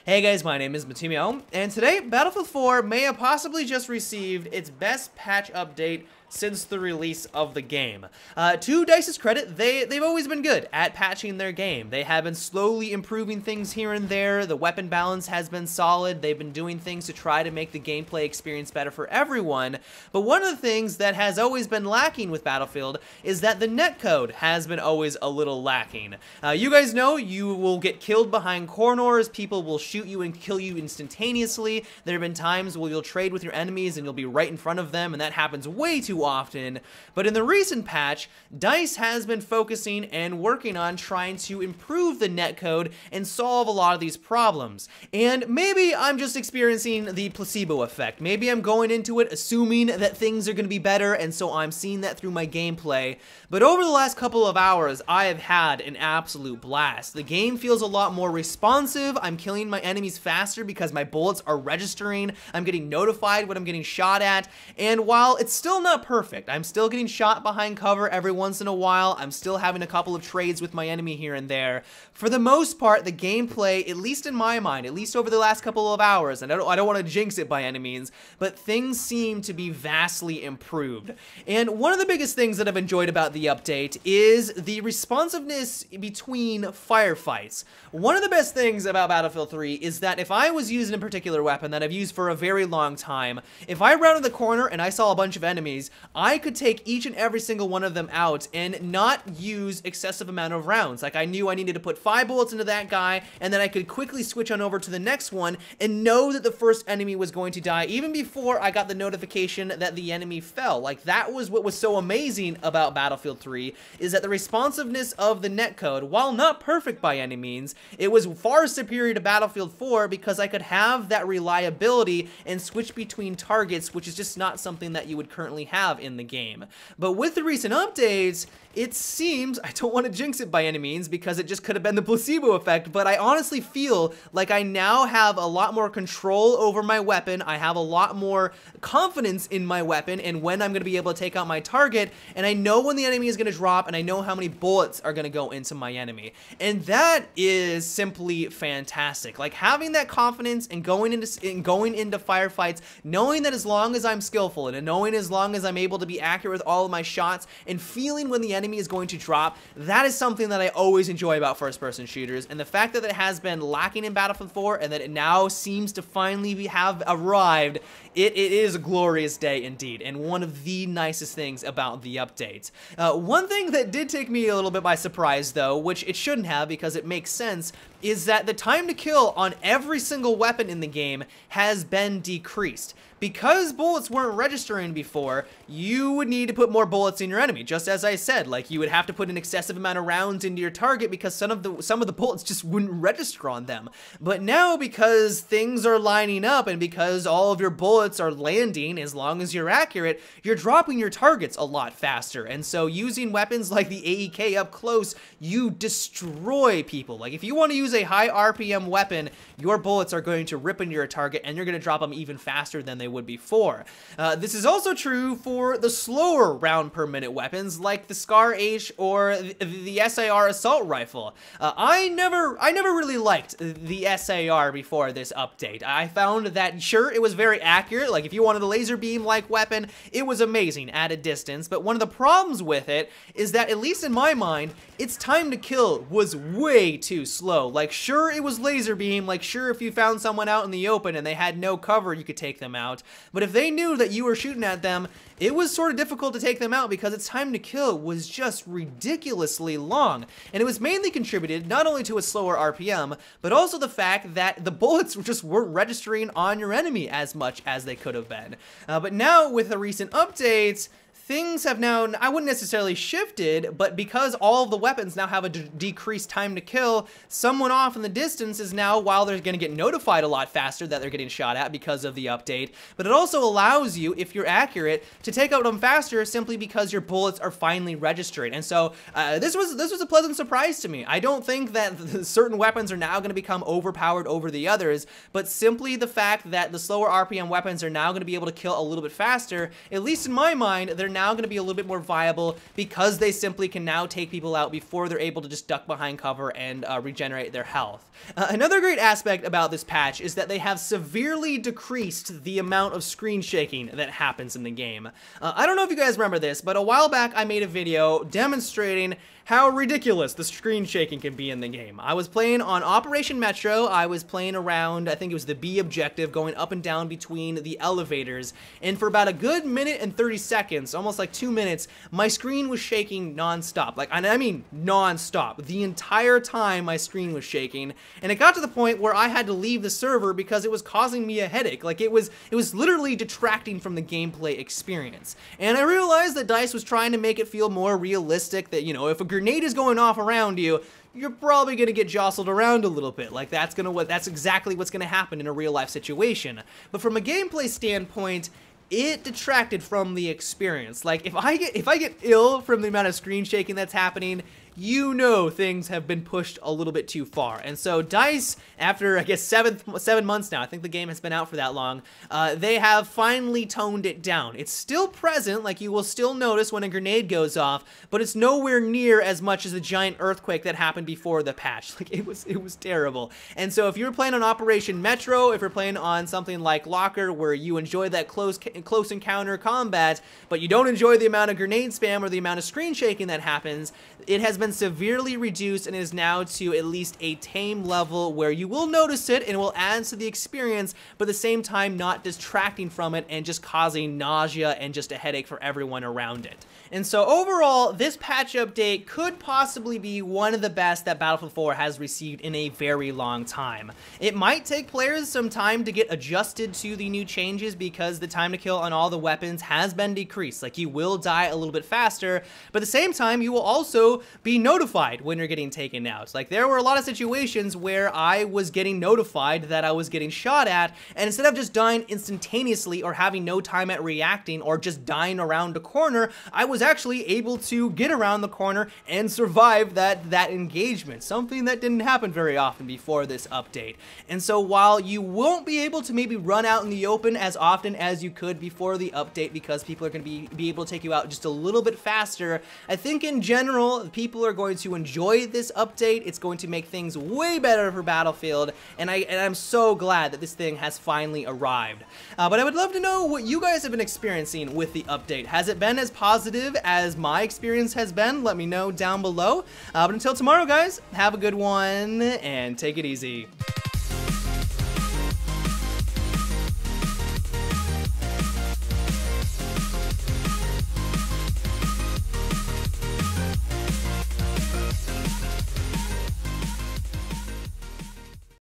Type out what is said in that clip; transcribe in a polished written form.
Hey guys, my name is Matimio, and today Battlefield 4 may have possibly just received its best patch update since the release of the game. To DICE's credit, they've always been good at patching their game. They have been slowly improving things here and there. The weapon balance has been solid. They've been doing things to try to make the gameplay experience better for everyone. But one of the things that has always been lacking with Battlefield is that the netcode has been always a little lacking. You guys know you will get killed behind corners. People will shoot you and kill you instantaneously. There have been times where you'll trade with your enemies and you'll be right in front of them, and that happens way too often. But in the recent patch, DICE has been focusing and working on trying to improve the netcode and solve a lot of these problems. And maybe I'm just experiencing the placebo effect. Maybe I'm going into it assuming that things are going to be better, and so I'm seeing that through my gameplay. But over the last couple of hours, I have had an absolute blast. The game feels a lot more responsive. I'm killing my enemies faster because my bullets are registering. I'm getting notified when I'm getting shot at. And while it's still not perfect, I'm still getting shot behind cover every once in a while. I'm still having a couple of trades with my enemy here and there. For the most part, the gameplay, at least in my mind, at least over the last couple of hours, and I don't want to jinx it by any means, but things seem to be vastly improved. And one of the biggest things that I've enjoyed about the update is the responsiveness between firefights. One of the best things about Battlefield 3 is that if I was using a particular weapon that I've used for a very long time, if I rounded the corner and I saw a bunch of enemies, I could take each and every single one of them out and not use excessive amount of rounds. Like, I knew I needed to put 5 bullets into that guy, and then I could quickly switch on over to the next one and know that the first enemy was going to die even before I got the notification that the enemy fell. Like, that was what was so amazing about Battlefield 3, is that the responsiveness of the netcode, while not perfect by any means, it was far superior to Battlefield 4 because I could have that reliability and switch between targets, which is just not something that you would currently have in the game. But with the recent updates, it seems, I don't want to jinx it by any means because it just could have been the placebo effect, but I honestly feel like I now have a lot more control over my weapon. I have a lot more confidence in my weapon and when I'm going to be able to take out my target, and I know when the enemy is going to drop, and I know how many bullets are going to go into my enemy. And that is simply fantastic. Like, having that confidence and going into firefights, knowing that as long as I'm skillful and knowing as long as I'm able to be accurate with all of my shots and feeling when the enemy is going to drop, that is something that I always enjoy about first-person shooters. And the fact that it has been lacking in Battlefield 4 and that it now seems to finally have arrived, it is a glorious day indeed, and one of the nicest things about the update. One thing that did take me a little bit by surprise though, which it shouldn't have because it makes sense, is that the time to kill on every single weapon in the game has been decreased. Because bullets weren't registering before, you would need to put more bullets in your enemy. Just as I said, like, you would have to put an excessive amount of rounds into your target because some of the bullets just wouldn't register on them. But now, because things are lining up and because all of your bullets are landing as long as you're accurate, you're dropping your targets a lot faster. And so using weapons like the AEK up close, you destroy people. Like, if you want to use a high RPM weapon, your bullets are going to rip into your target and you're going to drop them even faster than they would before. This is also true for the slower round per minute weapons like the Scar H or the SAR assault rifle. I never really liked the SAR before this update. I found that, sure, it was very accurate. Like, if you wanted a laser beam like weapon, it was amazing at a distance. But one of the problems with it is that, at least in my mind, its time to kill was way too slow. Like, sure, it was laser beam. Like, sure, if you found someone out in the open and they had no cover, you could take them out. But if they knew that you were shooting at them, it was sort of difficult to take them out because its time to kill was just ridiculously long. And it was mainly contributed not only to a slower RPM, but also the fact that the bullets just weren't registering on your enemy as much as they could have been. But now, with the recent updates, things have now, I wouldn't necessarily shifted, but because all of the weapons now have a decreased time to kill, someone off in the distance is now, while they're going to get notified a lot faster that they're getting shot at because of the update, but it also allows you, if you're accurate, to take out them faster simply because your bullets are finally registering. And so this was a pleasant surprise to me. I don't think that certain weapons are now going to become overpowered over the others, but simply the fact that the slower RPM weapons are now going to be able to kill a little bit faster, at least in my mind, they're now going to be a little bit more viable because they simply can now take people out before they're able to just duck behind cover and regenerate their health. Another great aspect about this patch is that they have severely decreased the amount of screen shaking that happens in the game. I don't know if you guys remember this, but a while back I made a video demonstrating how ridiculous the screen shaking can be in the game. I was playing on Operation Metro. I was playing around, I think it was the B objective, going up and down between the elevators, and for about a good minute and 30 seconds, almost like 2 minutes, my screen was shaking non-stop. Like, I mean non-stop. The entire time my screen was shaking, and it got to the point where I had to leave the server because it was causing me a headache. Like, it was literally detracting from the gameplay experience. And I realized that DICE was trying to make it feel more realistic, that, you know, if a grenade is going off around you, you're probably gonna get jostled around a little bit. Like, that's exactly what's gonna happen in a real life situation. But from a gameplay standpoint, it detracted from the experience. Like, if I get ill from the amount of screen shaking that's happening, you know things have been pushed a little bit too far. And so DICE, after I guess 7 months now, I think the game has been out for that long, they have finally toned it down. It's still present, like you will still notice when a grenade goes off, but it's nowhere near as much as the giant earthquake that happened before the patch. Like, it was terrible. And so if you're playing on Operation Metro, if you're playing on something like Locker, where you enjoy that close encounter combat, but you don't enjoy the amount of grenade spam or the amount of screen shaking that happens, it has been severely reduced and is now to at least a tame level where you will notice it and it will add to the experience, but at the same time not distracting from it and just causing nausea and just a headache for everyone around it. And so overall, this patch update could possibly be one of the best that Battlefield 4 has received in a very long time. It might take players some time to get adjusted to the new changes because the time to kill on all the weapons has been decreased. Like, you will die a little bit faster, but at the same time, you will also be notified when you're getting taken out. Like, there were a lot of situations where I was getting notified that I was getting shot at, and instead of just dying instantaneously or having no time at reacting or just dying around a corner, I was actually able to get around the corner and survive that engagement, something that didn't happen very often before this update. And so while you won't be able to maybe run out in the open as often as you could before the update because people are going to be able to take you out just a little bit faster, I think in general people are going to enjoy this update. It's going to make things way better for Battlefield, and I'm so glad that this thing has finally arrived. But I would love to know what you guys have been experiencing with the update. Has it been as positive as my experience has been? Let me know down below. But until tomorrow, guys, have a good one and take it easy.